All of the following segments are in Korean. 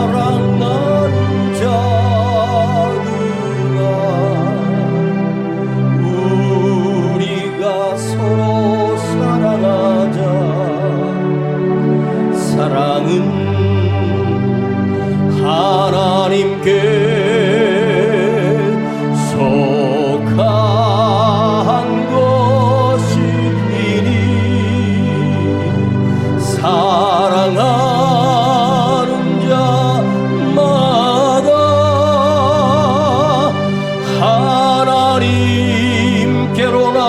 사랑하는 자들아, 우리가 서로 사랑하자. 사랑은 하나님께 속한 것이니 사랑하는 자마다 하나님께로 났도다.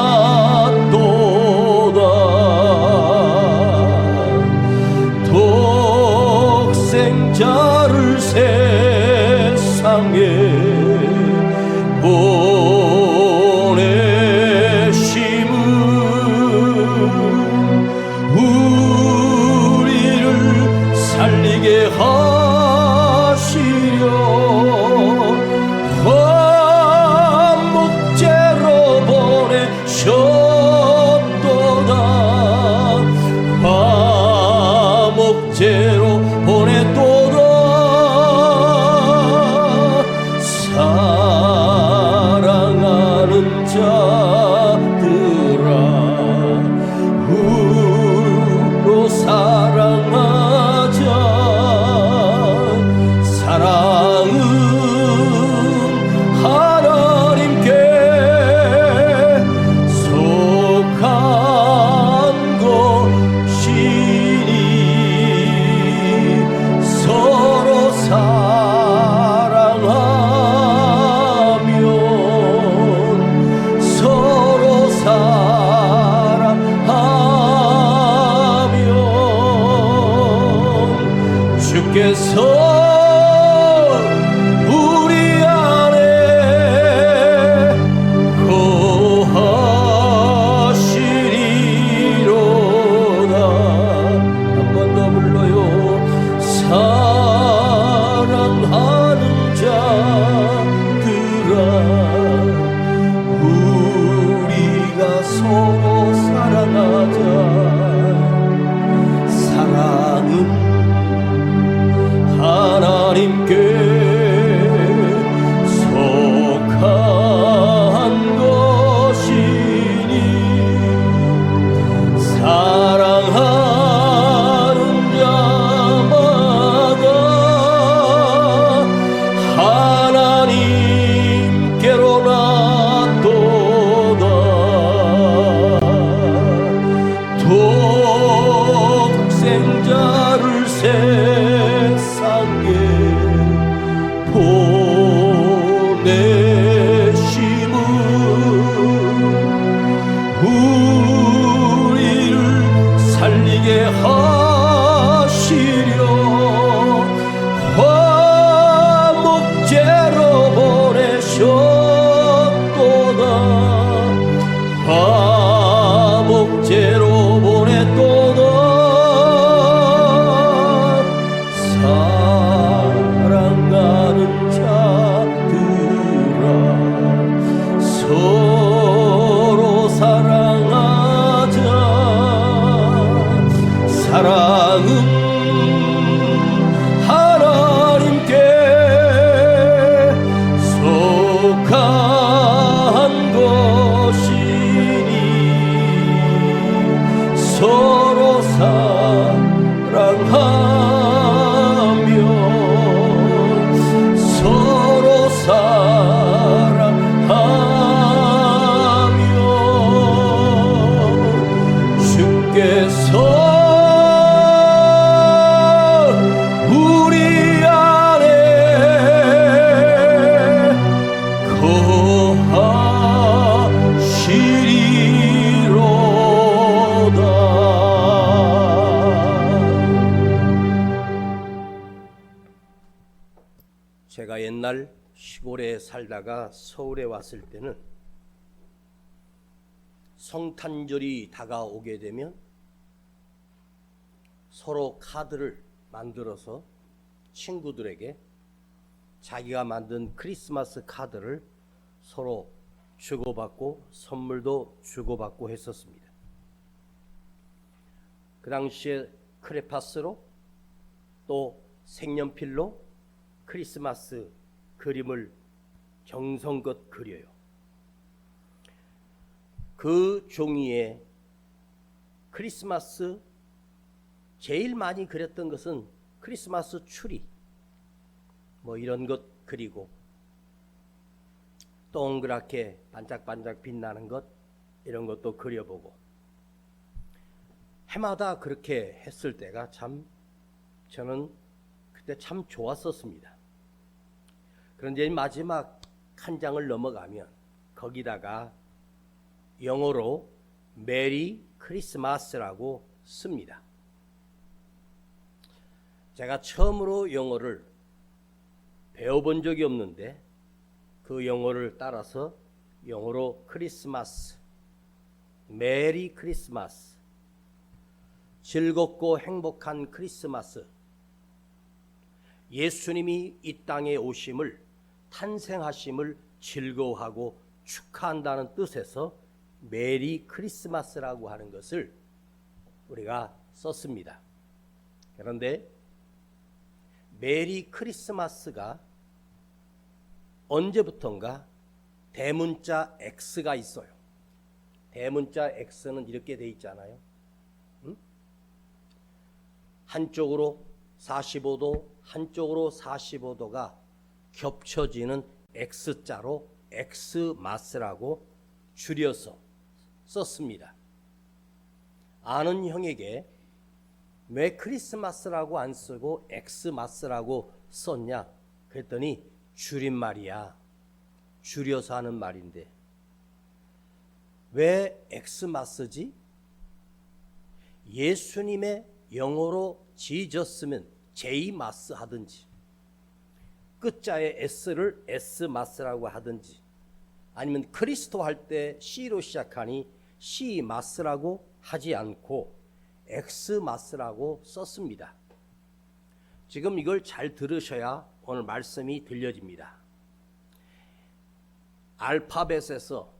독생자를 세상에 보내심은 우리를 살리게 하시려 화목제로 보내셨도다. 화목제로 보냈도다. 사랑하는 자들아, 우로 사랑하자. 사랑은 하나님께 속한 것이니 서로 사랑하면 서로 사랑하면 주께서 우리 안에 거하시리로다. 한 번 더 불러요. 사랑하는 자들아, 우리가 서로 사랑하자. 사랑은 하나님께 속한 것이니 사랑하는 자마다 하나님께로 났도다. 독생자를 세상에 보내심은 우리를 살리게 하시려 화목제로 보내셨도다. 화목제로 보냈도다. 사랑하는 자들아, 서로 사랑하자. 사랑은 하나님께 속한 것이니 서로 사랑하면 서로 사랑하면 주께서 우리 안에 거하시리로다. 제가 옛날 시골에 살다가 서울에 왔을 때는 성탄절이 다가오게 되면 서로 카드를 만들어서 친구들에게 자기가 만든 크리스마스 카드를 서로 주고받고 선물도 주고받고 했었습니다. 그 당시에 크레파스로 또 색연필로 크리스마스 그림을 정성껏 그려요. 그 종이에 크리스마스 제일 많이 그렸던 것은 크리스마스 추리 뭐 이런 것 그리고 동그랗게 반짝반짝 빛나는 것 이런 것도 그려보고 해마다 그렇게 했을 때가 참 저는 그때 참 좋았었습니다. 그런데 마지막 한 장을 넘어가면 거기다가 영어로 메리 크리스마스라고 씁니다. 제가 처음으로 영어를 배워본 적이 없는데 그 영어를 따라서 영어로 크리스마스, 메리 크리스마스, 즐겁고 행복한 크리스마스, 예수님이 이 땅에 오심을, 탄생하심을 즐거워하고 축하한다는 뜻에서 메리 크리스마스라고 하는 것을 우리가 썼습니다. 그런데 메리 크리스마스가 언제부턴가 대문자 X가 있어요. 대문자 X는 이렇게 돼 있잖아요. 한쪽으로 45도, 한쪽으로 45도가 겹쳐지는 X자로 엑스마스라고 줄여서 썼습니다. 아는 형에게 왜 크리스마스라고 안 쓰고 엑스마스라고 썼냐 그랬더니 줄임말이야. 줄여서 하는 말인데 왜 엑스마스지? 예수님의 영어로 지저스면 제이마스 하든지 끝자에 S를 S마스라고 하든지 아니면 크리스토 할 때 C로 시작하니 C마스라고 하지 않고 엑스마스라고 썼습니다. 지금 이걸 잘 들으셔야 오늘 말씀이 들려집니다. 알파벳에서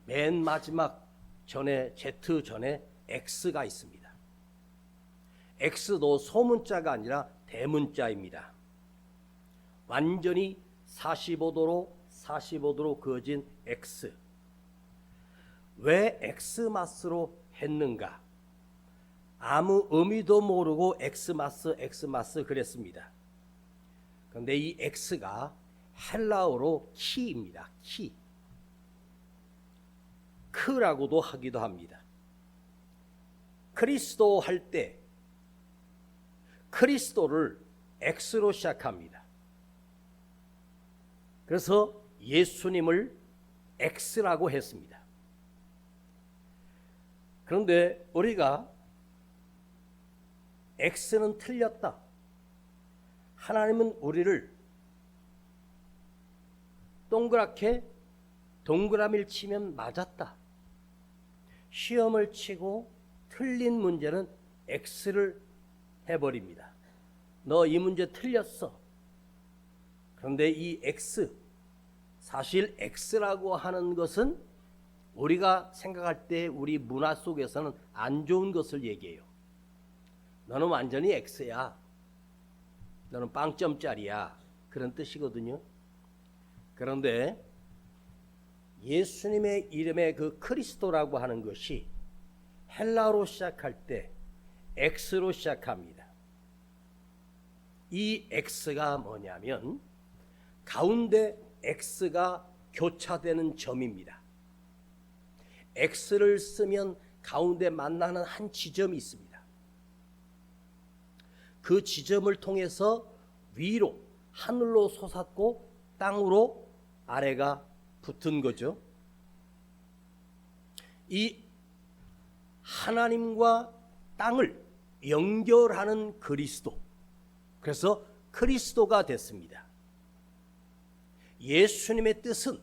맨 마지막 전에 Z 전에 X가 있습니다. X도 소문자가 아니라 대문자입니다. 완전히 45도로 그어진 X. 왜 엑스마스로 했는가? 아무 의미도 모르고 엑스마스 그랬습니다. 그런데 이 X가 헬라어로 키입니다. 키. 크라고도 하기도 합니다. 크리스도 할 때 크리스도를 X로 시작합니다. 그래서 예수님을 X라고 했습니다. 그런데 우리가 X는 틀렸다. 하나님은 우리를 동그랗게 동그라미를 치면 맞았다. 시험을 치고 틀린 문제는 X를 해버립니다. 너 이 문제 틀렸어. 그런데 이 X, 사실 X라고 하는 것은 우리가 생각할 때 우리 문화 속에서는 안 좋은 것을 얘기해요. 너는 완전히 X야. 너는 빵점짜리야. 그런 뜻이거든요. 그런데 예수님의 이름의 그 크리스토라고 하는 것이 헬라어로 시작할 때 X로 시작합니다. 이 X가 뭐냐면 가운데 X가 교차되는 점입니다. X를 쓰면 가운데 만나는 한 지점이 있습니다. 그 지점을 통해서 위로 하늘로 솟았고 땅으로 아래가 붙은 거죠. 이 하나님과 땅을 연결하는 그리스도. 그래서 그리스도가 됐습니다. 예수님의 뜻은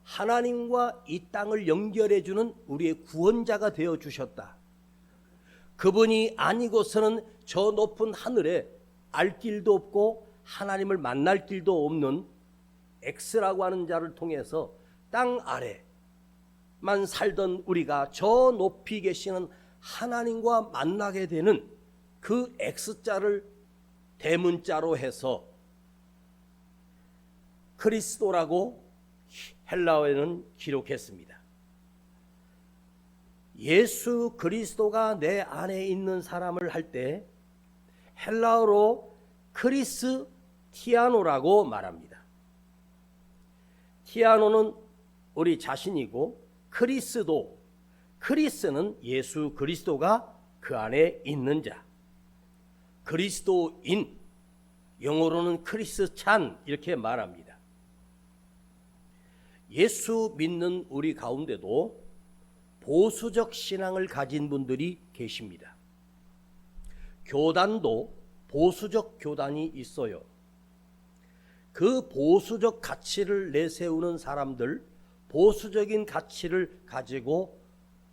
하나님과 이 땅을 연결해주는 우리의 구원자가 되어주셨다. 그분이 아니고서는 저 높은 하늘에 알 길도 없고 하나님을 만날 길도 없는 X라고 하는 자를 통해서 땅 아래만 살던 우리가 저 높이 계시는 하나님과 만나게 되는 그 X자를 대문자로 해서 그리스도라고 헬라어에는 기록했습니다. 예수 그리스도가 내 안에 있는 사람을 할 때 헬라어로 크리스티아노라고 말합니다. 티아노는 우리 자신이고 크리스는 예수 그리스도가 그 안에 있는 자, 그리스도인, 영어로는 크리스찬 이렇게 말합니다. 예수 믿는 우리 가운데도 보수적 신앙을 가진 분들이 계십니다. 교단도 보수적 교단이 있어요. 그 보수적 가치를 내세우는 사람들, 보수적인 가치를 가지고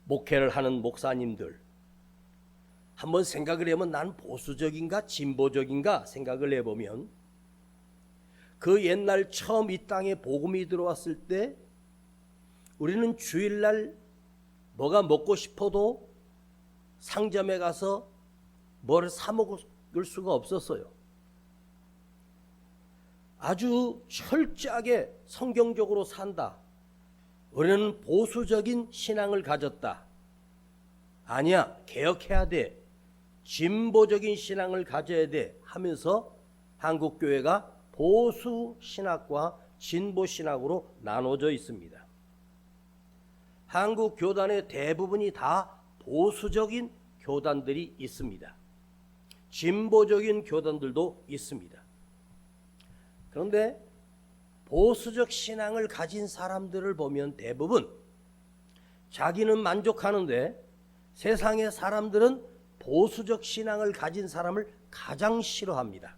목회를 하는 목사님들, 한번 생각을 해보면 난 보수적인가 진보적인가 생각을 해보면 그 옛날 처음 이 땅에 복음이 들어왔을 때 우리는 주일날 뭐가 먹고 싶어도 상점에 가서 뭘 사 먹을 수가 없었어요. 아주 철저하게 성경적으로 산다. 우리는 보수적인 신앙을 가졌다. 아니야, 개혁해야 돼. 진보적인 신앙을 가져야 돼 하면서 한국교회가 보수 신학과 진보 신학으로 나눠져 있습니다. 한국 교단의 대부분이 다 보수적인 교단들이 있습니다. 진보적인 교단들도 있습니다. 그런데 보수적 신앙을 가진 사람들을 보면 대부분 자기는 만족하는데 세상의 사람들은 보수적 신앙을 가진 사람을 가장 싫어합니다.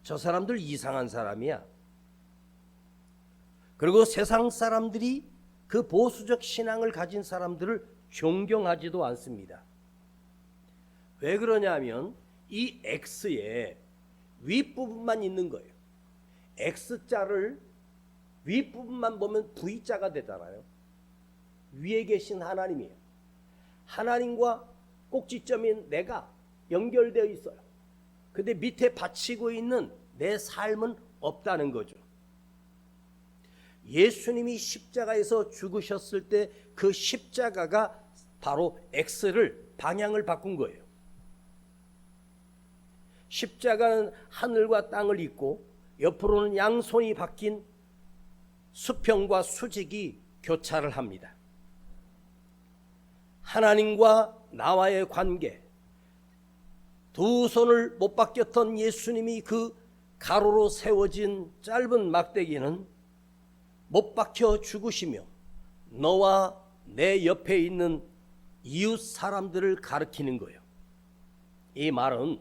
저 사람들 이상한 사람이야. 그리고 세상 사람들이 그 보수적 신앙을 가진 사람들을 존경하지도 않습니다. 왜 그러냐면 이 X에 윗부분만 있는 거예요. X자를 윗부분만 보면 V자가 되잖아요. 위에 계신 하나님이에요. 하나님과 꼭지점인 내가 연결되어 있어요. 근데 밑에 받치고 있는 내 삶은 없다는 거죠. 예수님이 십자가에서 죽으셨을 때 그 십자가가 바로 X를 방향을 바꾼 거예요. 십자가는 하늘과 땅을 잇고 옆으로는 양손이 바뀐 수평과 수직이 교차를 합니다. 하나님과 나와의 관계, 두 손을 못 바뀌었던 예수님이 그 가로로 세워진 짧은 막대기는 못 박혀 죽으시며 너와 내 옆에 있는 이웃 사람들을 가리키는 거예요. 이 말은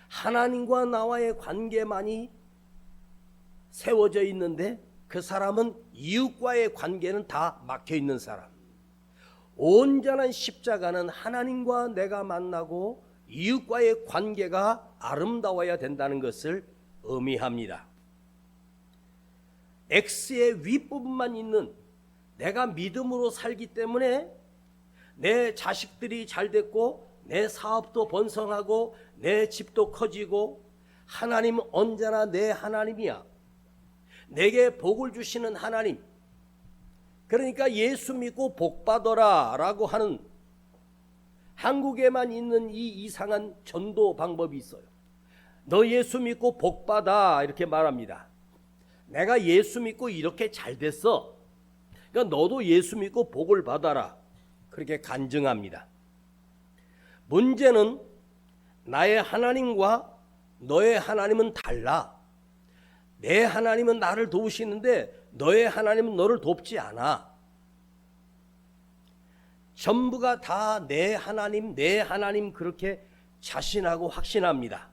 하나님과 나와의 관계만이 세워져 있는데 그 사람은 이웃과의 관계는 다 막혀 있는 사람. 온전한 십자가는 하나님과 내가 만나고 이웃과의 관계가 아름다워야 된다는 것을 의미합니다. X의 윗부분만 있는 내가 믿음으로 살기 때문에 내 자식들이 잘 됐고 내 사업도 번성하고 내 집도 커지고 하나님은 언제나 내 하나님이야. 내게 복을 주시는 하나님. 그러니까 예수 믿고 복 받아라 라고 하는 한국에만 있는 이 이상한 전도 방법이 있어요. 너 예수 믿고 복 받아 이렇게 말합니다. 내가 예수 믿고 이렇게 잘 됐어. 그러니까 너도 예수 믿고 복을 받아라. 그렇게 간증합니다. 문제는 나의 하나님과 너의 하나님은 달라. 내 하나님은 나를 도우시는데 너의 하나님은 너를 돕지 않아. 전부가 다 내 하나님 그렇게 자신하고 확신합니다.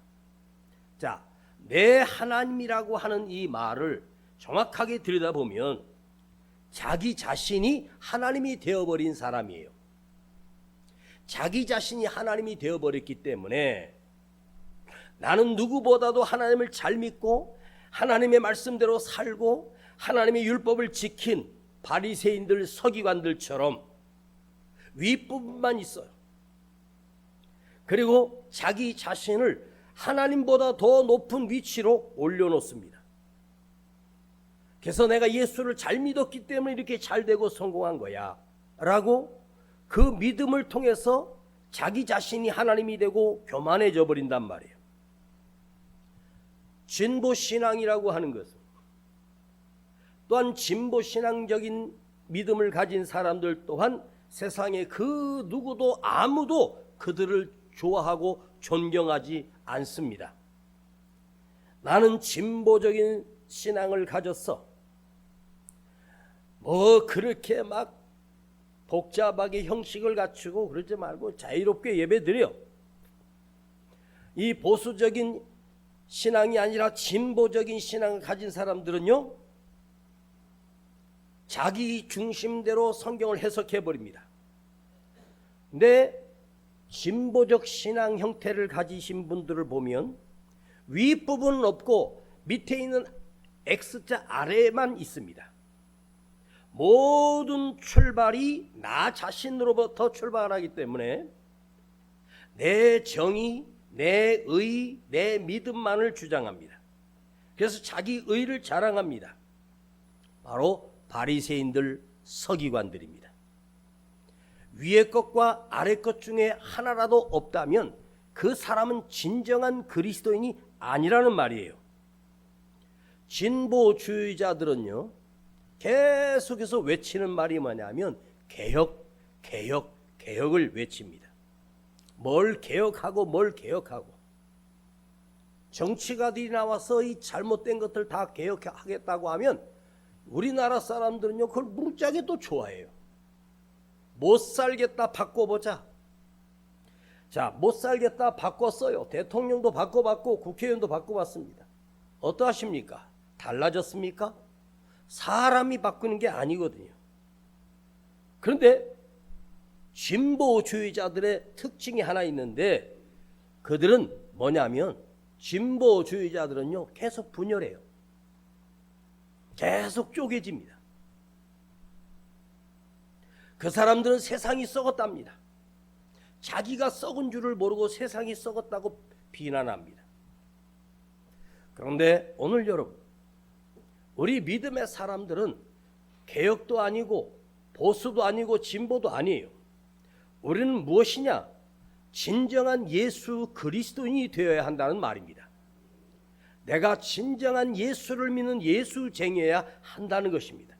자, 내 하나님이라고 하는 이 말을 정확하게 들여다보면 자기 자신이 하나님이 되어버린 사람이에요. 자기 자신이 하나님이 되어버렸기 때문에 나는 누구보다도 하나님을 잘 믿고 하나님의 말씀대로 살고 하나님의 율법을 지킨 바리새인들 서기관들처럼 윗부분만 있어요. 그리고 자기 자신을 하나님보다 더 높은 위치로 올려놓습니다. 그래서 내가 예수를 잘 믿었기 때문에 이렇게 잘 되고 성공한 거야 라고 그 믿음을 통해서 자기 자신이 하나님이 되고 교만해져 버린단 말이에요. 진보신앙이라고 하는 것은 또한 진보신앙적인 믿음을 가진 사람들 또한 세상에 그 누구도 아무도 그들을 좋아하고 존경하지 않습니다. 나는 진보적인 신앙을 가졌어. 뭐 그렇게 막 복잡하게 형식을 갖추고 그러지 말고 자유롭게 예배드려. 이 보수적인 신앙이 아니라 진보적인 신앙을 가진 사람들은요, 자기 중심대로 성경을 해석해 버립니다. 근데 진보적 신앙 형태를 가지신 분들을 보면 윗부분은 없고 밑에 있는 X자 아래에만 있습니다. 모든 출발이 나 자신으로부터 출발하기 때문에 내 정의, 내 의, 내 믿음만을 주장합니다. 그래서 자기 의를 자랑합니다. 바로 바리새인들, 서기관들입니다. 위의 것과 아래 것 중에 하나라도 없다면 그 사람은 진정한 그리스도인이 아니라는 말이에요. 진보주의자들은요, 계속해서 외치는 말이 뭐냐면 개혁, 개혁, 개혁을 외칩니다. 뭘 개혁하고 뭘 개혁하고. 정치가들이 나와서 이 잘못된 것들 다 개혁하겠다고 하면 우리나라 사람들은요, 그걸 무지하게 또 좋아해요. 못 살겠다, 바꿔보자. 자, 못 살겠다 바꿨어요. 대통령도 바꿔봤고 국회의원도 바꿔봤습니다. 어떠하십니까? 달라졌습니까? 사람이 바꾸는 게 아니거든요. 그런데 진보주의자들의 특징이 하나 있는데, 그들은 뭐냐면 진보주의자들은요, 계속 분열해요. 계속 쪼개집니다. 그 사람들은 세상이 썩었답니다. 자기가 썩은 줄을 모르고 세상이 썩었다고 비난합니다. 그런데 오늘 여러분, 우리 믿음의 사람들은 개혁도 아니고 보수도 아니고 진보도 아니에요. 우리는 무엇이냐? 진정한 예수 그리스도인이 되어야 한다는 말입니다. 내가 진정한 예수를 믿는 예수쟁이여야 한다는 것입니다.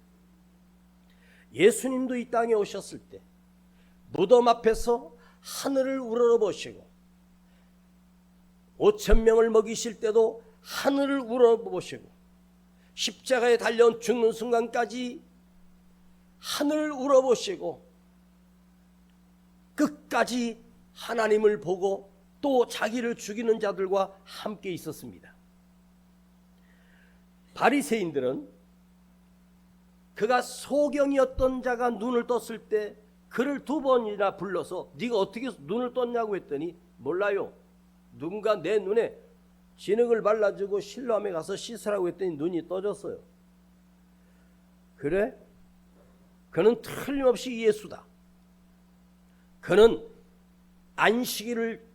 예수님도 이 땅에 오셨을 때 무덤 앞에서 하늘을 우러러보시고 5,000명을 먹이실 때도 하늘을 우러러보시고 십자가에 달려 죽는 순간까지 하늘을 우러보시고 끝까지 하나님을 보고 또 자기를 죽이는 자들과 함께 있었습니다. 바리새인들은 그가 소경이었던 자가 눈을 떴을 때 그를 2번이나 불러서 네가 어떻게 눈을 떴냐고 했더니 몰라요. 누군가 내 눈에 진흙을 발라주고 실로암에 가서 씻으라고 했더니 눈이 떠졌어요. 그래? 그는 틀림없이 예수다. 그는 안식일을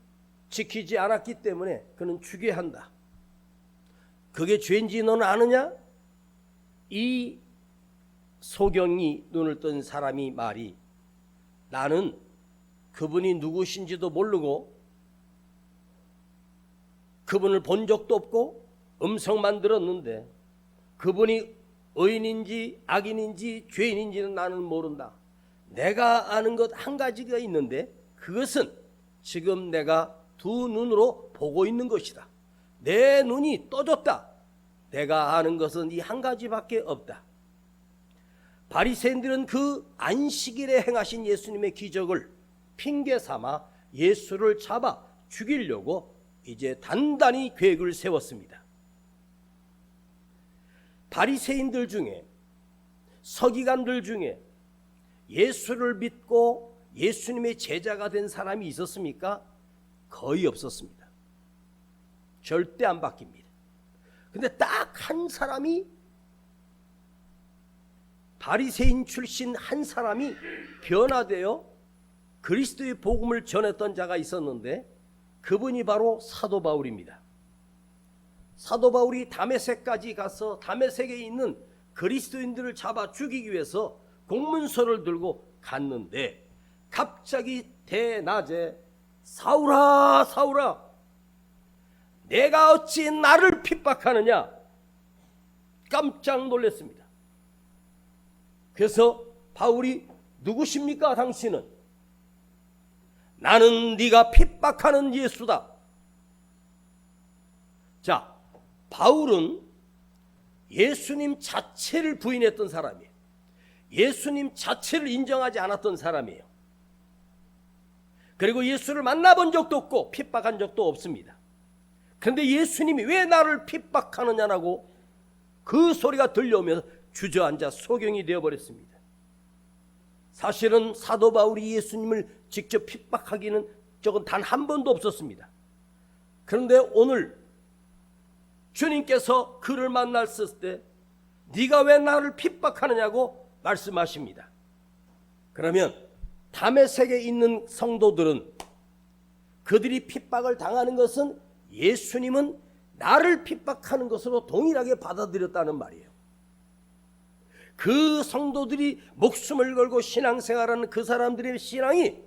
지키지 않았기 때문에 그는 죽여야 한다. 그게 죄인지 너는 아느냐? 이 소경이 눈을 뜬 사람이 말이, 나는 그분이 누구신지도 모르고 그분을 본 적도 없고 음성만 들었는데 그분이 의인인지 악인인지 죄인인지는 나는 모른다. 내가 아는 것 한 가지가 있는데 그것은 지금 내가 2 눈으로 보고 있는 것이다. 내 눈이 떠졌다. 내가 아는 것은 이 한 가지밖에 없다. 바리새인들은 그 안식일에 행하신 예수님의 기적을 핑계 삼아 예수를 잡아 죽이려고 이제 단단히 계획을 세웠습니다. 바리새인들 중에, 서기관들 중에 예수를 믿고 예수님의 제자가 된 사람이 있었습니까? 거의 없었습니다. 절대 안 바뀝니다. 근데 딱 한 사람이, 바리새인 출신 한 사람이 변화되어 그리스도의 복음을 전했던 자가 있었는데 그분이 바로 사도 바울입니다. 사도 바울이 다메섹까지 가서 다메섹에 있는 그리스도인들을 잡아 죽이기 위해서 공문서를 들고 갔는데 갑자기 대낮에 사울아 사울아 내가 어찌 나를 핍박하느냐 깜짝 놀랐습니다. 그래서 바울이 누구십니까 당신은? 나는 네가 핍박하는 예수다. 자, 바울은 예수님 자체를 부인했던 사람이에요. 예수님 자체를 인정하지 않았던 사람이에요. 그리고 예수를 만나본 적도 없고 핍박한 적도 없습니다. 그런데 예수님이 왜 나를 핍박하느냐라고 그 소리가 들려오면서 주저앉아 소경이 되어버렸습니다. 사실은 사도 바울이 예수님을 직접 핍박하기는 적은 단 한 번도 없었습니다. 그런데 오늘 주님께서 그를 만났을 때 네가 왜 나를 핍박하느냐고 말씀하십니다. 그러면 다메섹에 있는 성도들은 그들이 핍박을 당하는 것은 예수님은 나를 핍박하는 것으로 동일하게 받아들였다는 말이에요. 그 성도들이 목숨을 걸고 신앙생활하는 그 사람들의 신앙이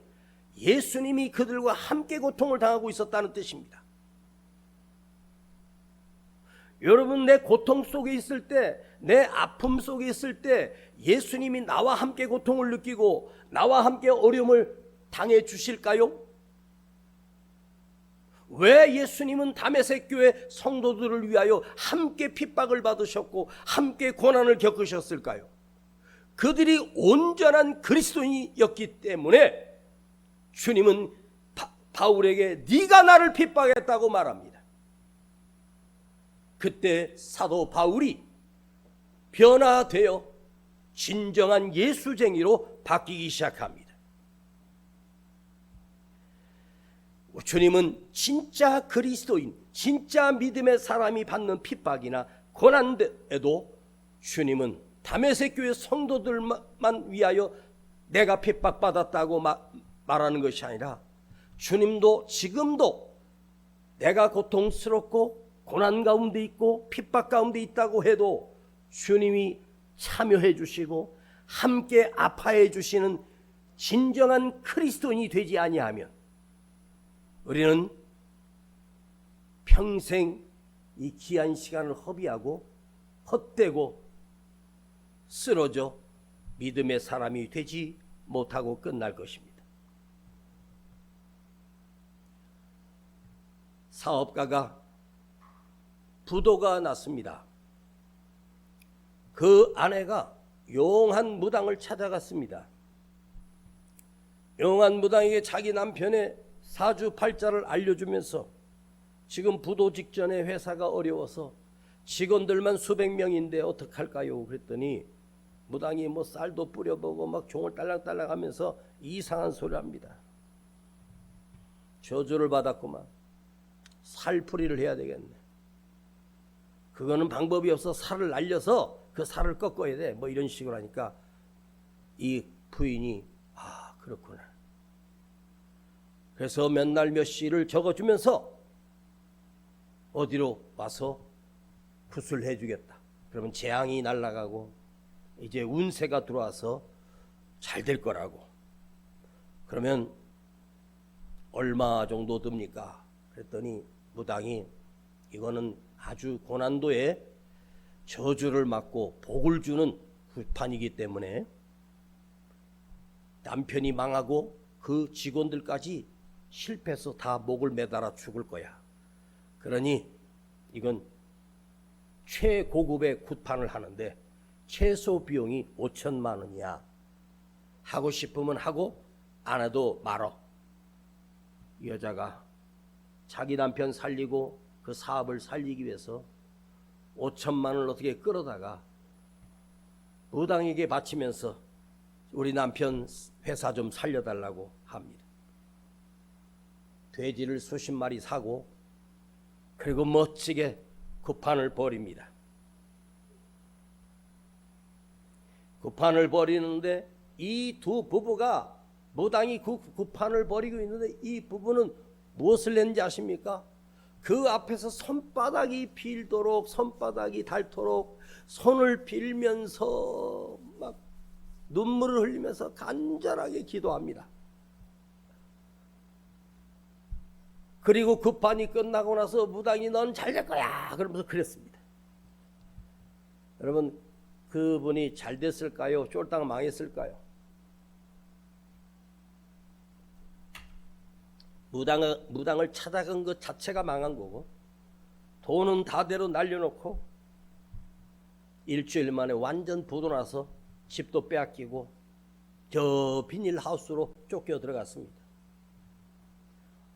예수님이 그들과 함께 고통을 당하고 있었다는 뜻입니다. 여러분, 내 고통 속에 있을 때, 내 아픔 속에 있을 때 예수님이 나와 함께 고통을 느끼고 나와 함께 어려움을 당해 주실까요? 왜 예수님은 다메섹 교회 성도들을 위하여 함께 핍박을 받으셨고 함께 고난을 겪으셨을까요? 그들이 온전한 그리스도인이었기 때문에 주님은 바울에게 네가 나를 핍박했다고 말합니다. 그때 사도 바울이 변화되어 진정한 예수쟁이로 바뀌기 시작합니다. 주님은 진짜 그리스도인, 진짜 믿음의 사람이 받는 핍박이나 고난에도 주님은 다메섹 교회 성도들만 위하여 내가 핍박받았다고 말하는 것이 아니라 주님도 지금도 내가 고통스럽고 고난 가운데 있고 핍박 가운데 있다고 해도 주님이 참여해 주시고 함께 아파해 주시는 진정한 그리스도인이 되지 아니하면 우리는 평생 이 귀한 시간을 허비하고 헛되고 쓰러져 믿음의 사람이 되지 못하고 끝날 것입니다. 사업가가 부도가 났습니다. 그 아내가 용한 무당을 찾아갔습니다. 용한 무당에게 자기 남편의 사주팔자를 알려주면서 지금 부도 직전에 회사가 어려워서 직원들만 수백 명인데 어떡할까요? 그랬더니 무당이 뭐 쌀도 뿌려보고 막 종을 딸랑딸랑 하면서 이상한 소리를 합니다. 저주를 받았구만. 살풀이를 해야 되겠네. 그거는 방법이 없어 살을 날려서 그 살을 꺾어야 돼. 뭐 이런 식으로 하니까 이 부인이 아 그렇구나. 그래서 몇 날 몇 시를 적어주면서 어디로 와서 굿을 해주겠다. 그러면 재앙이 날아가고 이제 운세가 들어와서 잘 될 거라고. 그러면 얼마 정도 듭니까? 그랬더니 무당이 이거는 아주 고난도에 저주를 맞고 복을 주는 굿판이기 때문에 남편이 망하고 그 직원들까지 실패해서 다 목을 매달아 죽을 거야. 그러니 이건 최고급의 굿판을 하는데 최소 비용이 5천만 원이야. 하고 싶으면 하고 안 해도 말어. 이 여자가 자기 남편 살리고 그 사업을 살리기 위해서 5천만 원을 어떻게 끌어다가 무당에게 바치면서 우리 남편 회사 좀 살려달라고 합니다. 돼지를 수십 마리 사고 그리고 멋지게 굿판을 벌입니다. 굿판을 벌이는데 이 두 부부가 무당이 굿판을 벌이고 있는데 이 부부는 무엇을 했는지 아십니까? 그 앞에서 손바닥이 빌도록, 손바닥이 닳도록 손을 빌면서 막 눈물을 흘리면서 간절하게 기도합니다. 그리고 급반이 끝나고 나서 무당이 넌 잘 될 거야 그러면서 그랬습니다. 여러분, 그분이 잘 됐을까요? 쫄딱 망했을까요? 무당을 찾아간 것 자체가 망한 거고, 돈은 다대로 날려놓고 일주일 만에 완전 부도 나서 집도 빼앗기고 저 비닐하우스로 쫓겨 들어갔습니다.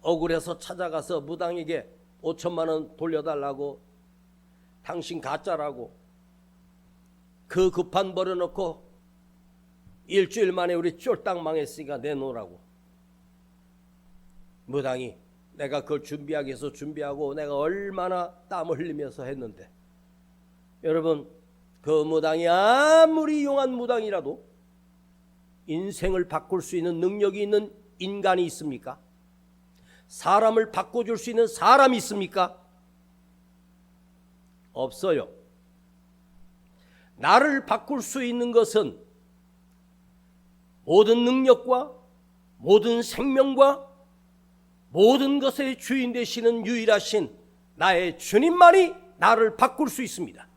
억울해서 찾아가서 무당에게 5천만 원 돌려달라고, 당신 가짜라고, 그 급한 버려놓고 일주일 만에 우리 쫄딱 망했으니까 내놓으라고. 무당이 내가 그걸 준비하기 위해서 준비하고 내가 얼마나 땀을 흘리면서 했는데, 여러분, 그 무당이 아무리 용한 무당이라도 인생을 바꿀 수 있는 능력이 있는 인간이 있습니까? 사람을 바꿔줄 수 있는 사람이 있습니까? 없어요. 나를 바꿀 수 있는 것은 모든 능력과 모든 생명과 모든 것의 주인 되시는 유일하신 나의 주님만이 나를 바꿀 수 있습니다.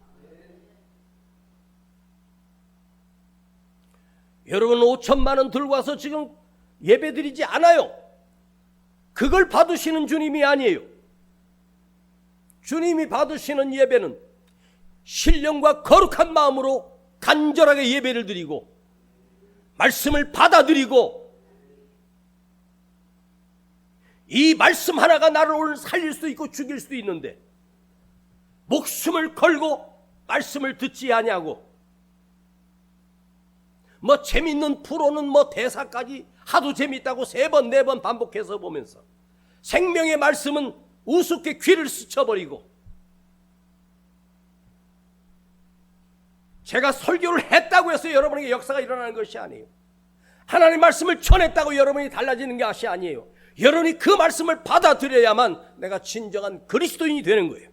여러분, 5천만 원 들고 와서 지금 예배드리지 않아요. 그걸 받으시는 주님이 아니에요. 주님이 받으시는 예배는 신령과 거룩한 마음으로 간절하게 예배를 드리고 말씀을 받아들이고, 이 말씀 하나가 나를 오늘 살릴 수도 있고 죽일 수도 있는데 목숨을 걸고 말씀을 듣지 아니하고, 뭐 재밌는 프로는 뭐 대사까지 하도 재밌다고 3번 4번 반복해서 보면서 생명의 말씀은 우습게 귀를 스쳐버리고, 제가 설교를 했다고 해서 여러분에게 역사가 일어나는 것이 아니에요. 하나님의 말씀을 전했다고 여러분이 달라지는 것이 아니에요. 여러분이 그 말씀을 받아들여야만 내가 진정한 그리스도인이 되는 거예요.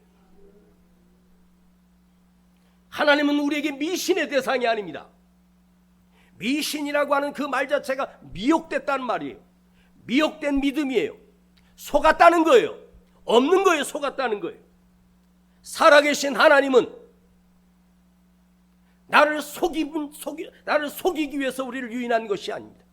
하나님은 우리에게 미신의 대상이 아닙니다. 미신이라고 하는 그 말 자체가 미혹됐다는 말이에요. 미혹된 믿음이에요. 속았다는 거예요. 없는 거예요. 속았다는 거예요. 살아계신 하나님은 나를 속이기 위해서 우리를 유인한 것이 아닙니다.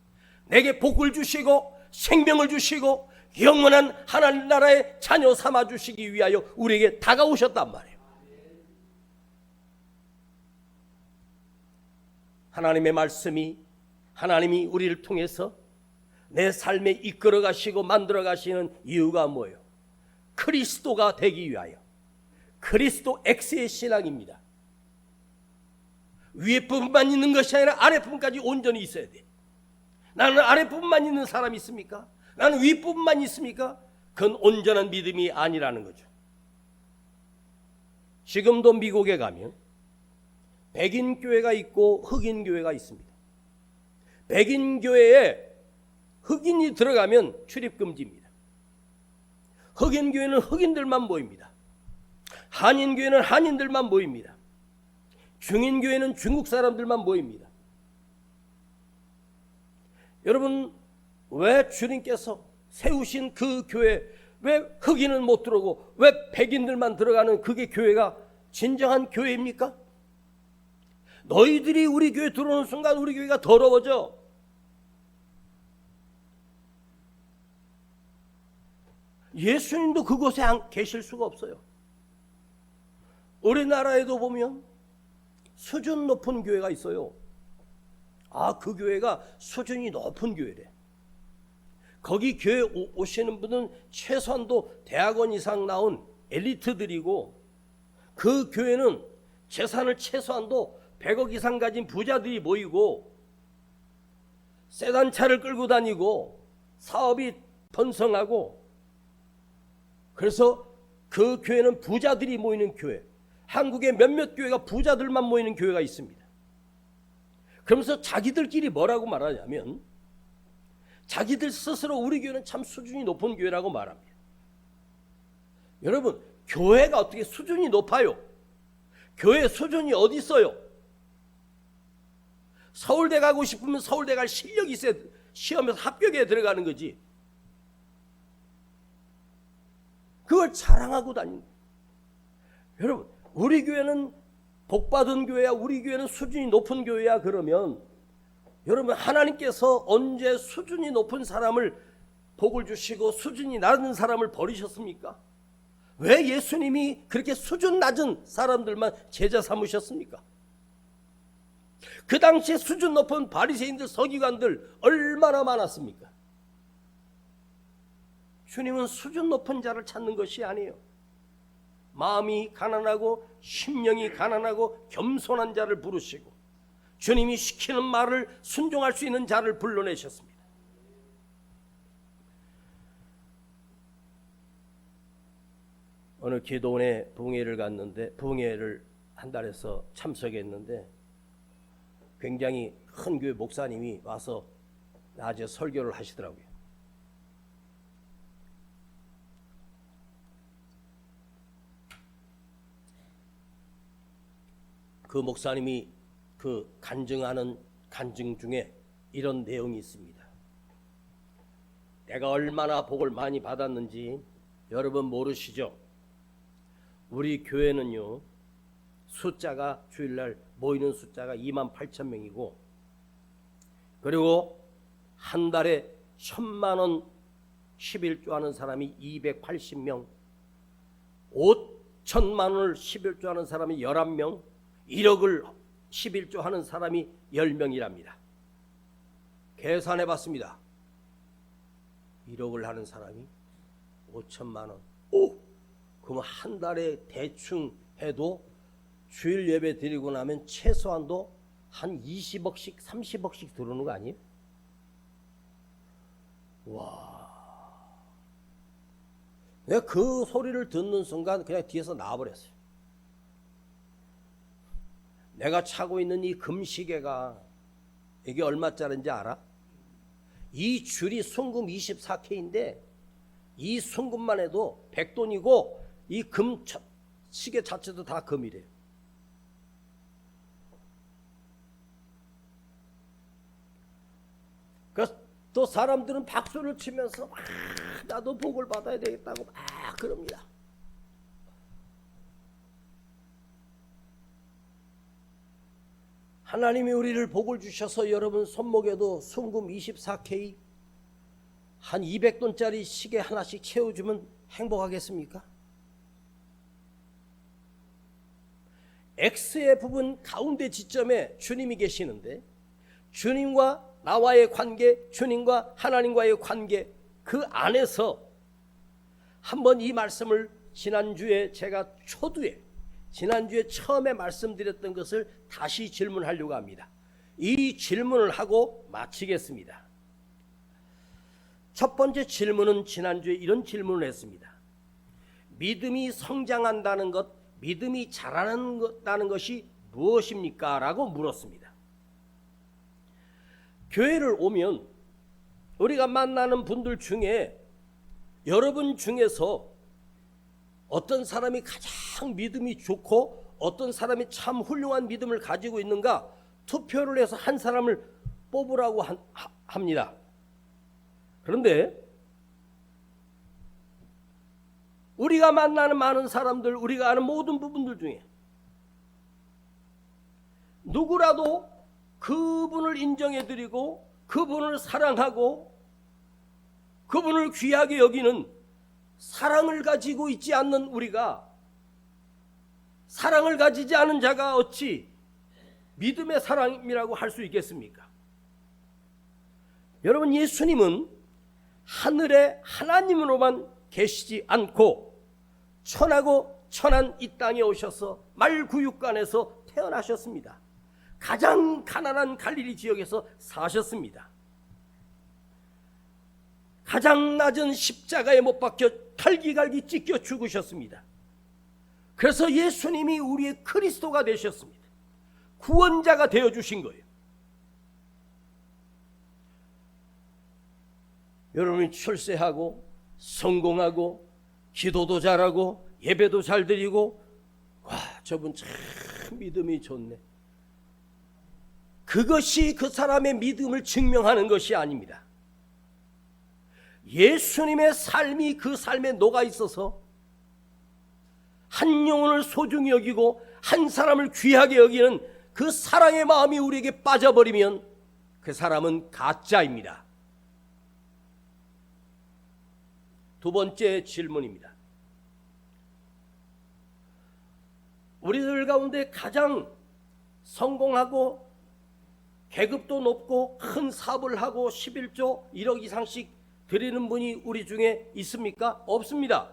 내게 복을 주시고 생명을 주시고 영원한 하나님 나라의 자녀 삼아 주시기 위하여 우리에게 다가오셨단 말이에요. 하나님의 말씀이, 하나님이 우리를 통해서 내 삶에 이끌어 가시고 만들어 가시는 이유가 뭐예요? 그리스도가 되기 위하여. 그리스도 X의 신앙입니다. 위에 부분만 있는 것이 아니라 아래 부분까지 온전히 있어야 돼. 나는 아래 부분만 있는 사람이 있습니까? 나는 위 부분만 있습니까? 그건 온전한 믿음이 아니라는 거죠. 지금도 미국에 가면 백인 교회가 있고 흑인 교회가 있습니다. 백인 교회에 흑인이 들어가면 출입 금지입니다. 흑인 교회는 흑인들만 모입니다. 한인 교회는 한인들만 모입니다. 중인 교회는 중국 사람들만 모입니다. 여러분, 왜 주님께서 세우신 그 교회, 왜 흑인은 못 들어오고 왜 백인들만 들어가는 그게 교회가 진정한 교회입니까? 너희들이 우리 교회 들어오는 순간 우리 교회가 더러워져. 예수님도 그곳에 계실 수가 없어요. 우리나라에도 보면 수준 높은 교회가 있어요. 그 교회가 수준이 높은 교회래. 거기 교회 오시는 분은 최소한도 대학원 이상 나온 엘리트들이고, 그 교회는 재산을 최소한도 100억 이상 가진 부자들이 모이고 세단차를 끌고 다니고 사업이 번성하고, 그래서 그 교회는 부자들이 모이는 교회. 한국의 몇몇 교회가 부자들만 모이는 교회가 있습니다. 그러면서 자기들끼리 뭐라고 말하냐면 자기들 스스로 우리 교회는 참 수준이 높은 교회라고 말합니다. 여러분, 교회가 어떻게 수준이 높아요? 교회 수준이 어디 있어요? 서울대 가고 싶으면 서울대 갈 실력이 있어야 시험에서 합격에 들어가는 거지. 그걸 자랑하고 다니는 거예요. 여러분, 우리 교회는 복받은 교회야, 우리 교회는 수준이 높은 교회야. 그러면 여러분, 하나님께서 언제 수준이 높은 사람을 복을 주시고 수준이 낮은 사람을 버리셨습니까? 왜 예수님이 그렇게 수준 낮은 사람들만 제자 삼으셨습니까? 그 당시에 수준 높은 바리새인들, 서기관들 얼마나 많았습니까? 주님은 수준 높은 자를 찾는 것이 아니에요. 마음이 가난하고 심령이 가난하고 겸손한 자를 부르시고 주님이 시키는 말을 순종할 수 있는 자를 불러내셨습니다. 어느 기도원에 부흥회를 갔는데, 부흥회를 한 달에서 참석했는데 굉장히 큰 교회 목사님이 와서 낮에 설교를 하시더라고요. 그 목사님이 그 간증하는 간증 중에 이런 내용이 있습니다. 내가 얼마나 복을 많이 받았는지 여러분 모르시죠? 우리 교회는요, 숫자가 주일날 모이는 숫자가 28,000명이고, 그리고 한 달에 1,000만 원 11조 하는 사람이 280명, 5천만 원을 11조 하는 사람이 11명, 1억을 11조 하는 사람이 10명이랍니다. 계산해 봤습니다. 1억을 하는 사람이 5천만 원. 그럼 한 달에 대충 해도 주일 예배 드리고 나면 최소한도 한 20억씩 30억씩 들어오는 거 아니에요? 와, 내가 그 소리를 듣는 순간 그냥 뒤에서 나와버렸어요. 내가 차고 있는 이 금시계가 이게 얼마짜리인지 알아? 이 줄이 순금 24K인데 이 순금만 해도 100돈이고 이 금 시계 자체도 다 금이래요. 그래서 또 사람들은 박수를 치면서 나도 복을 받아야 되겠다고 막 그럽니다. 하나님이 우리를 복을 주셔서 여러분 손목에도 순금 24K 한 200돈짜리 시계 하나씩 채워주면 행복하겠습니까? X의 부분 가운데 지점에 주님이 계시는데, 주님과 나와의 관계, 주님과 하나님과의 관계, 그 안에서 한번 이 말씀을 지난주에 제가 지난주에 처음에 말씀드렸던 것을 다시 질문하려고 합니다. 이 질문을 하고 마치겠습니다. 첫 번째 질문은 지난주에 이런 질문을 했습니다. 믿음이 성장한다는 것, 믿음이 자라는다는 것이 무엇입니까? 라고 물었습니다. 교회를 오면 우리가 만나는 분들 중에 여러분 중에서 어떤 사람이 가장 믿음이 좋고 어떤 사람이 참 훌륭한 믿음을 가지고 있는가 투표를 해서 한 사람을 뽑으라고 합니다. 그런데 우리가 만나는 많은 사람들, 우리가 아는 모든 부분들 중에 누구라도 그분을 인정해드리고 그분을 사랑하고 그분을 귀하게 여기는 사랑을 가지고 있지 않는 우리가, 사랑을 가지지 않은 자가 어찌 믿음의 사람이라고 할 수 있겠습니까? 여러분, 예수님은 하늘의 하나님으로만 계시지 않고 천하고 천한 이 땅에 오셔서 말구육간에서 태어나셨습니다. 가장 가난한 갈릴리 지역에서 사셨습니다. 가장 낮은 십자가에 못 박혀 갈기갈기 찢겨 죽으셨습니다. 그래서 예수님이 우리의 그리스도가 되셨습니다. 구원자가 되어주신 거예요. 여러분이 출세하고 성공하고 기도도 잘하고 예배도 잘 드리고, 와, 저분 참 믿음이 좋네. 그것이 그 사람의 믿음을 증명하는 것이 아닙니다. 예수님의 삶이 그 삶에 녹아 있어서 한 영혼을 소중히 여기고 한 사람을 귀하게 여기는 그 사랑의 마음이 우리에게 빠져버리면 그 사람은 가짜입니다. 두 번째 질문입니다. 우리들 가운데 가장 성공하고 계급도 높고 큰 사업을 하고 11조 1억 이상씩 드리는 분이 우리 중에 있습니까? 없습니다.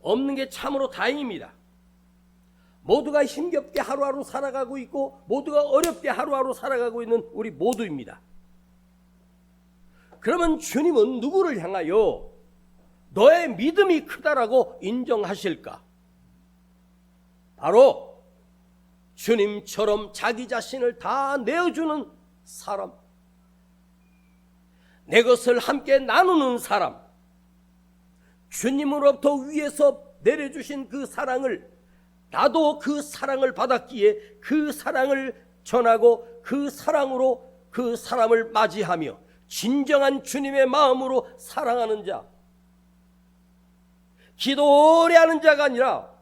없는 게 참으로 다행입니다. 모두가 힘겹게 하루하루 살아가고 있고 모두가 어렵게 하루하루 살아가고 있는 우리 모두입니다. 그러면 주님은 누구를 향하여 너의 믿음이 크다라고 인정하실까? 바로 주님처럼 자기 자신을 다 내어주는 사람, 내 것을 함께 나누는 사람, 주님으로부터 위에서 내려주신 그 사랑을 나도 그 사랑을 받았기에 그 사랑을 전하고 그 사랑으로 그 사람을 맞이하며 진정한 주님의 마음으로 사랑하는 자, 기도 오래 하는 자가 아니라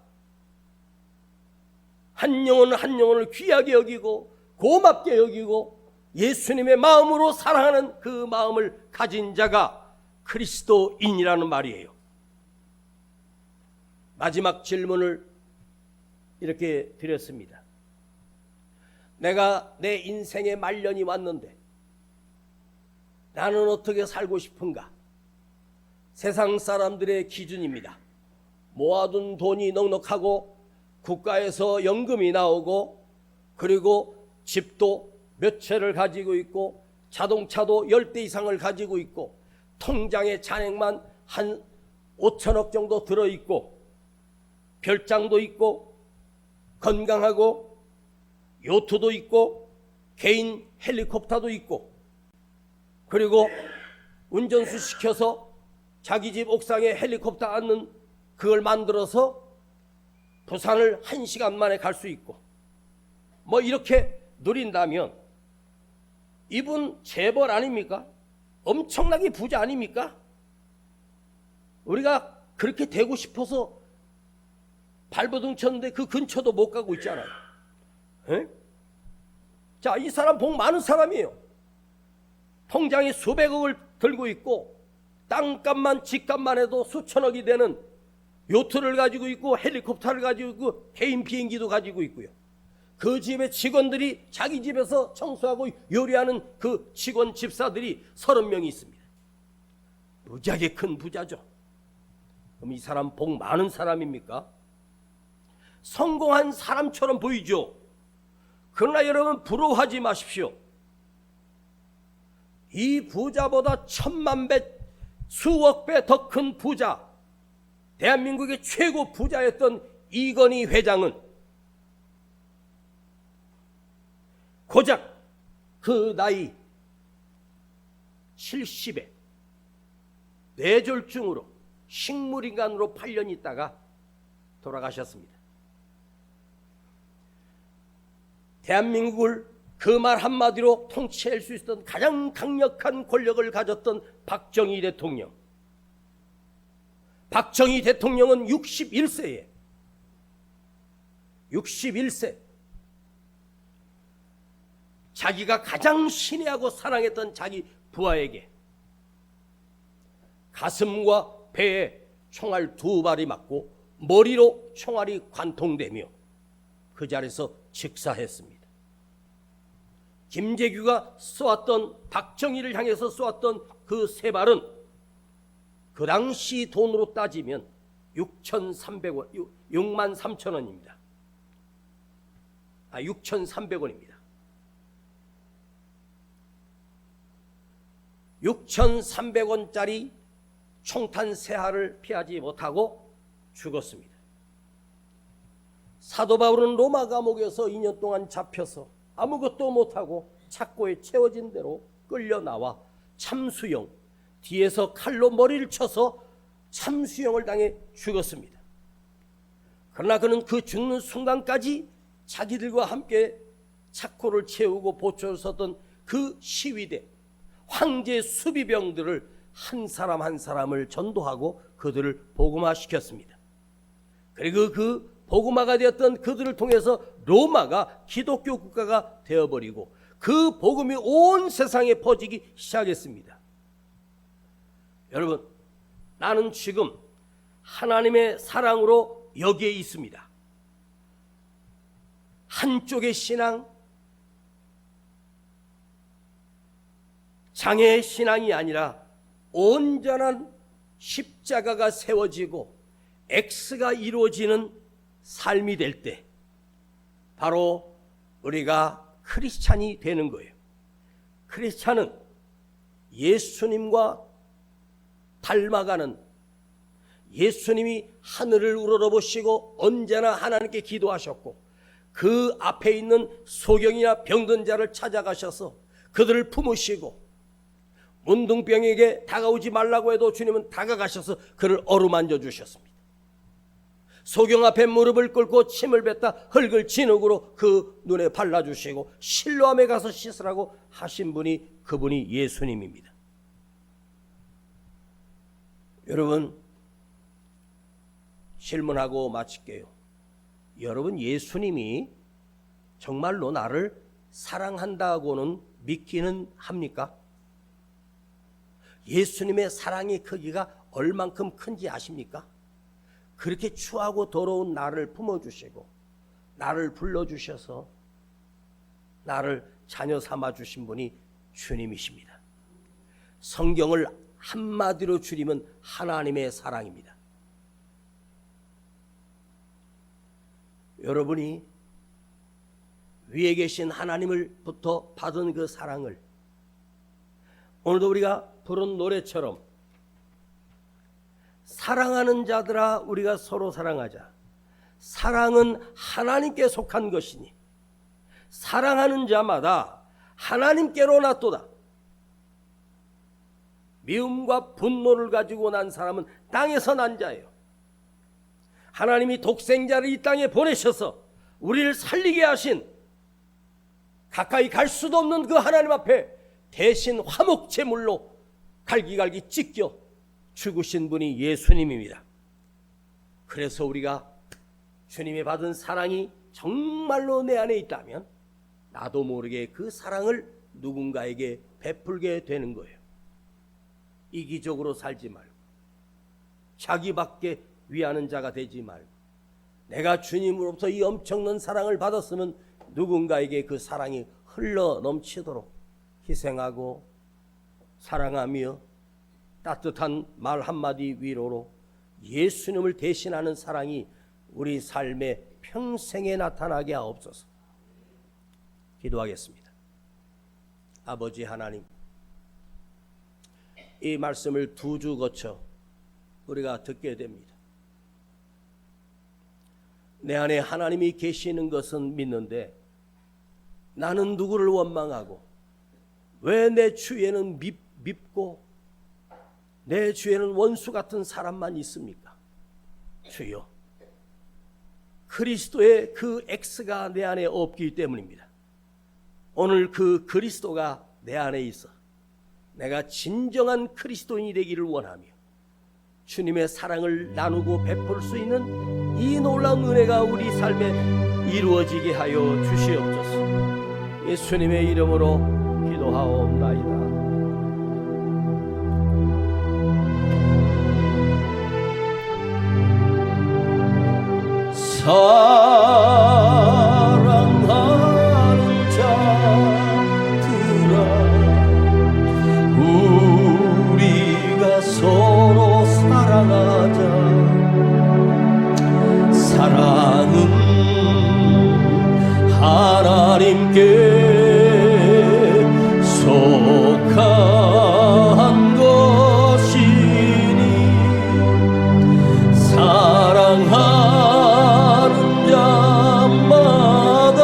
한 영혼 한 영혼을 귀하게 여기고 고맙게 여기고 예수님의 마음으로 사랑하는 그 마음을 가진 자가 그리스도인이라는 말이에요. 마지막 질문을 이렇게 드렸습니다. 내가 내 인생의 말년이 왔는데 나는 어떻게 살고 싶은가? 세상 사람들의 기준입니다. 모아둔 돈이 넉넉하고 국가에서 연금이 나오고 그리고 집도 몇 채를 가지고 있고 자동차도 10대 이상을 가지고 있고 통장에 잔액만 한 5천억 정도 들어있고 별장도 있고 건강하고 요트도 있고 개인 헬리콥터도 있고 그리고 운전수 시켜서 자기 집 옥상에 헬리콥터 앉는 그걸 만들어서 부산을 1시간 만에 갈 수 있고 뭐 이렇게 누린다면 이분 재벌 아닙니까? 엄청나게 부자 아닙니까? 우리가 그렇게 되고 싶어서 발버둥 쳤는데 그 근처도 못 가고 있잖아요. 에? 자, 이 사람 복 많은 사람이에요. 통장에 수백억을 들고 있고 땅값만 집값만 해도 수천억이 되는 요트를 가지고 있고 헬리콥터를 가지고 있고 개인 비행기도 가지고 있고요. 그 집의 직원들이 자기 집에서 청소하고 요리하는 그 직원 집사들이 30명이 있습니다. 무지하게 큰 부자죠. 그럼 이 사람 복 많은 사람입니까? 성공한 사람처럼 보이죠. 그러나 여러분 부러워하지 마십시오. 이 부자보다 1000만 배 수억 배 더 큰 부자, 대한민국의 최고 부자였던 이건희 회장은 고작 그 나이 70에 뇌졸중으로 식물인간으로 8년 있다가 돌아가셨습니다. 대한민국을 그 말 한마디로 통치할 수 있었던 가장 강력한 권력을 가졌던 박정희 대통령. 박정희 대통령은 61세에 61세 자기가 가장 신뢰하고 사랑했던 자기 부하에게 가슴과 배에 총알 2발이 맞고 머리로 총알이 관통되며 그 자리에서 즉사했습니다. 김재규가 쏘았던 박정희를 향해서 쏘았던 그 3발은 그 당시 돈으로 따지면 6,300원, 63,000원입니다. 6,300원입니다. 6,300원짜리 총탄 3발을 피하지 못하고 죽었습니다. 사도 바울은 로마 감옥에서 2년 동안 잡혀서 아무것도 못하고 착고에 채워진 대로 끌려 나와 참수형, 뒤에서 칼로 머리를 쳐서 참수형을 당해 죽었습니다. 그러나 그는 그 죽는 순간까지 자기들과 함께 착고를 채우고 보초를 섰던 그 시위대 황제 수비병들을 한 사람 한 사람을 전도하고 그들을 복음화시켰습니다. 그리고 그 복음화가 되었던 그들을 통해서 로마가 기독교 국가가 되어버리고 그 복음이 온 세상에 퍼지기 시작했습니다. 여러분, 나는 지금 하나님의 사랑으로 여기에 있습니다. 한쪽의 신앙, 장애의 신앙이 아니라 온전한 십자가가 세워지고 X가 이루어지는 삶이 될 때 바로 우리가 크리스찬이 되는 거예요. 크리스찬은 예수님과 닮아가는, 예수님이 하늘을 우러러보시고 언제나 하나님께 기도하셨고 그 앞에 있는 소경이나 병든 자를 찾아가셔서 그들을 품으시고 문둥병에게 다가오지 말라고 해도 주님은 다가가셔서 그를 어루만져 주셨습니다. 소경 앞에 무릎을 꿇고 침을 뱉다 흙을 진흙으로 그 눈에 발라주시고 실로암에 가서 씻으라고 하신 분이 그분이 예수님입니다. 여러분, 질문하고 마칠게요. 여러분, 예수님이 정말로 나를 사랑한다고는 믿기는 합니까? 예수님의 사랑의 크기가 얼만큼 큰지 아십니까? 그렇게 추하고 더러운 나를 품어주시고 나를 불러주셔서 나를 자녀 삼아주신 분이 주님이십니다. 성경을 한마디로 줄이면 하나님의 사랑입니다. 여러분이 위에 계신 하나님을부터 받은 그 사랑을 오늘도 우리가 부른 노래처럼 사랑하는 자들아 우리가 서로 사랑하자. 사랑은 하나님께 속한 것이니 사랑하는 자마다 하나님께로 낫도다. 미움과 분노를 가지고 난 사람은 땅에서 난 자예요. 하나님이 독생자를 이 땅에 보내셔서 우리를 살리게 하신, 가까이 갈 수도 없는 그 하나님 앞에 대신 화목제물로 갈기갈기 찢겨 죽으신 분이 예수님입니다. 그래서 우리가 주님이 받은 사랑이 정말로 내 안에 있다면 나도 모르게 그 사랑을 누군가에게 베풀게 되는 거예요. 이기적으로 살지 말고 자기밖에 위하는 자가 되지 말고 내가 주님으로부터 이 엄청난 사랑을 받았으면 누군가에게 그 사랑이 흘러 넘치도록 희생하고 사랑하며 따뜻한 말 한마디 위로로 예수님을 대신하는 사랑이 우리 삶의 평생에 나타나게 하옵소서. 기도하겠습니다. 아버지 하나님, 이 말씀을 두 주 거쳐 우리가 듣게 됩니다. 내 안에 하나님이 계시는 것은 믿는데 나는 누구를 원망하고 왜 내 주위에는 밉고 내 주위에는 원수 같은 사람만 있습니까? 주여, 그리스도의 그 X가 내 안에 없기 때문입니다. 오늘 그 그리스도가 내 안에 있어 내가 진정한 그리스도인이 되기를 원하며 주님의 사랑을 나누고 베풀 수 있는 이 놀라운 은혜가 우리 삶에 이루어지게 하여 주시옵소서. 예수님의 이름으로 기도하옵나이다. 사랑하는 자들아 우리가 서로 사랑하자. 사랑은 하나님께 속한 것이니 사랑하는 자마다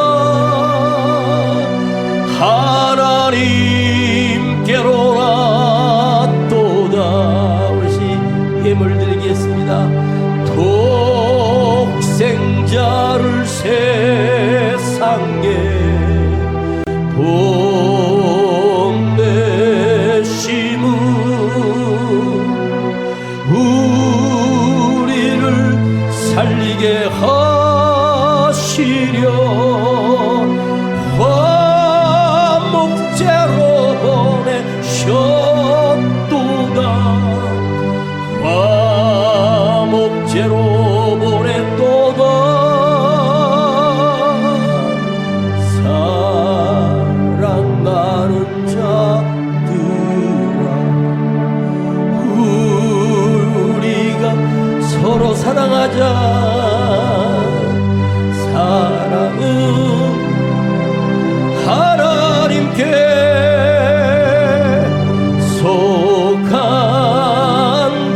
하나님께로 낫도다. 우리 힘을 들게 죄로 보냈도다. 사랑하는 자들아, 우리가 서로 사랑하자. 사랑은 하나님께 속한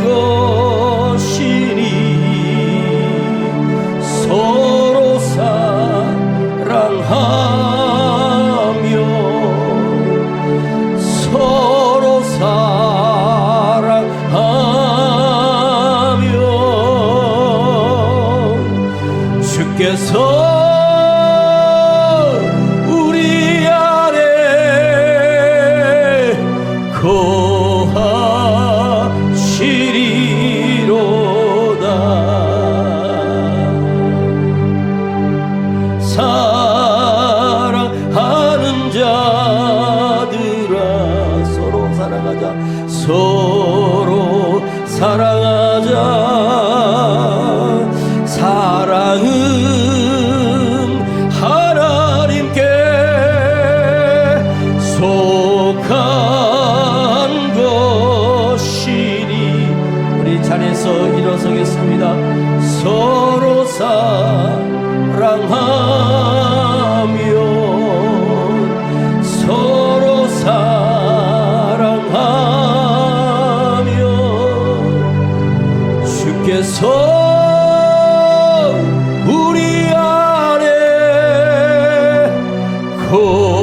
것이니 서로 사랑하며 서로 사랑하며 주께서 우리 안에 거하시리로다. 사랑하는 자들아, 서로 사랑하자. 서로 사랑하자. 사랑은 하나님께 속한 것이니. 우리 자리에서 일어서겠습니다. 서로 사랑하며 서로 사랑하며 주께서 우리 안에 거하시리로.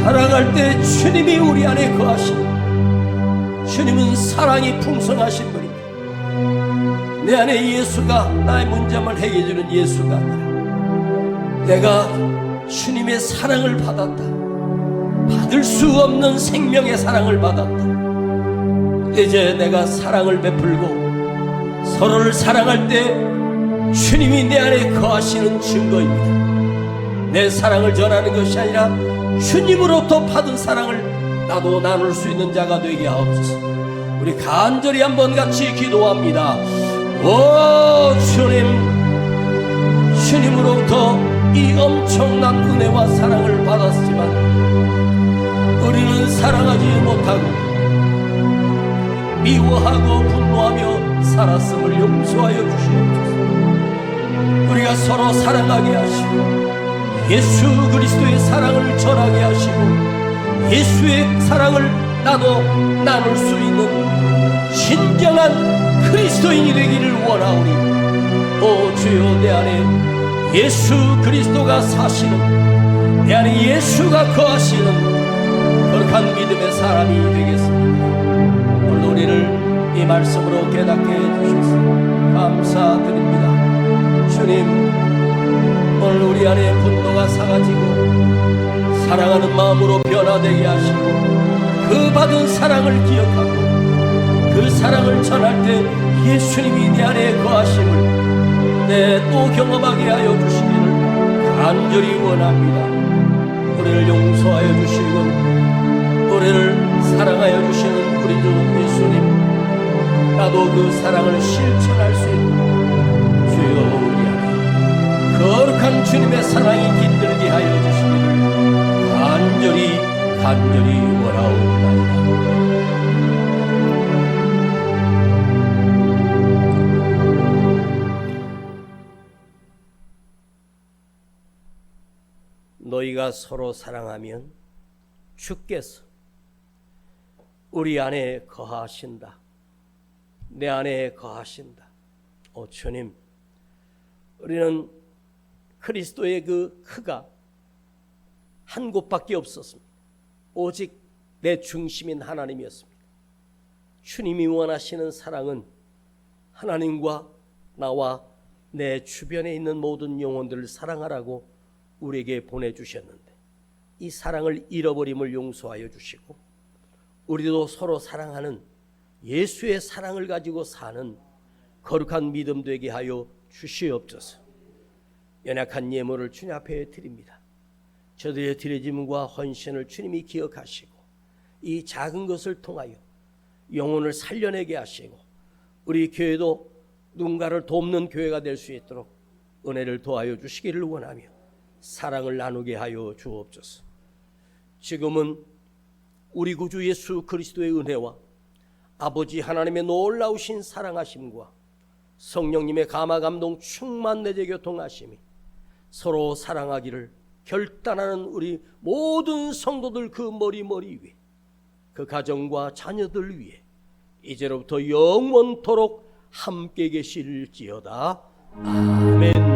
사랑할 때 주님이 우리 안에 거하시니, 주님은 사랑이 풍성하신 분입니다. 내 안에 예수가 나의 문제만 해결해주는 예수가 아니라 내가 주님의 사랑을 받았다. 받을 수 없는 생명의 사랑을 받았다. 이제 내가 사랑을 베풀고 서로를 사랑할 때 주님이 내 안에 거하시는 증거입니다. 내 사랑을 전하는 것이 아니라 주님으로부터 받은 사랑을 나도 나눌 수 있는 자가 되게 하옵소서. 우리 간절히 한번 같이 기도합니다. 오 주님, 주님으로부터 이 엄청난 은혜와 사랑을 받았지만 우리는 사랑하지 못하고 미워하고 분노하며 살았음을 용서하여 주시옵소서. 우리가 서로 사랑하게 하시고 예수 그리스도의 사랑을 전하게 하시고 예수의 사랑을 나도 나눌 수 있는 진정한 그리스도인이 되기를 원하오니, 오 주여, 내 안에 예수 그리스도가 사시는, 내 안에 예수가 거하시는 거룩한 믿음의 사람이 되겠습니다. 오늘 우리를 이 말씀으로 깨닫게 해주셔서 감사드립니다. 주님, 오늘 우리 안에 분노가 사라지고 사랑하는 마음으로 변화되게 하시고 그 받은 사랑을 기억하고 그 사랑을 전할 때 예수님이 내 안에 거하심을 또 경험하게 하여 주시기를 간절히 원합니다. 우리를 용서하여 주시고 우리를 사랑하여 주시는 우리 주 예수님, 나도 그 사랑을 실천할 수 있는 주여, 우리 안에 거룩한 주님의 사랑이 깃들게 하여 주시기를 간절히 원하옵나이다. 너희가 서로 사랑하면 주께서 우리 안에 거하신다. 내 안에 거하신다. 주님, 우리는 그리스도의 그 크가 한 곳밖에 없었습니다. 오직 내 중심인 하나님이었습니다. 주님이 원하시는 사랑은 하나님과 나와 내 주변에 있는 모든 영혼들을 사랑하라고 우리에게 보내주셨는데, 이 사랑을 잃어버림을 용서하여 주시고 우리도 서로 사랑하는 예수의 사랑을 가지고 사는 거룩한 믿음 되게 하여 주시옵소서. 연약한 예물을 주님 앞에 드립니다. 저들의 드려짐과 헌신을 주님이 기억하시고 이 작은 것을 통하여 영혼을 살려내게 하시고 우리 교회도 누군가를 돕는 교회가 될 수 있도록 은혜를 도하여 주시기를 원하며 사랑을 나누게 하여 주옵소서. 지금은 우리 구주 예수 그리스도의 은혜와 아버지 하나님의 놀라우신 사랑하심과 성령님의 감화 감동 충만 내재 교통하심이 서로 사랑하기를 결단하는 우리 모든 성도들 그 머리 위에 그 가정과 자녀들 위에 이제로부터 영원토록 함께 계실지어다. 아멘.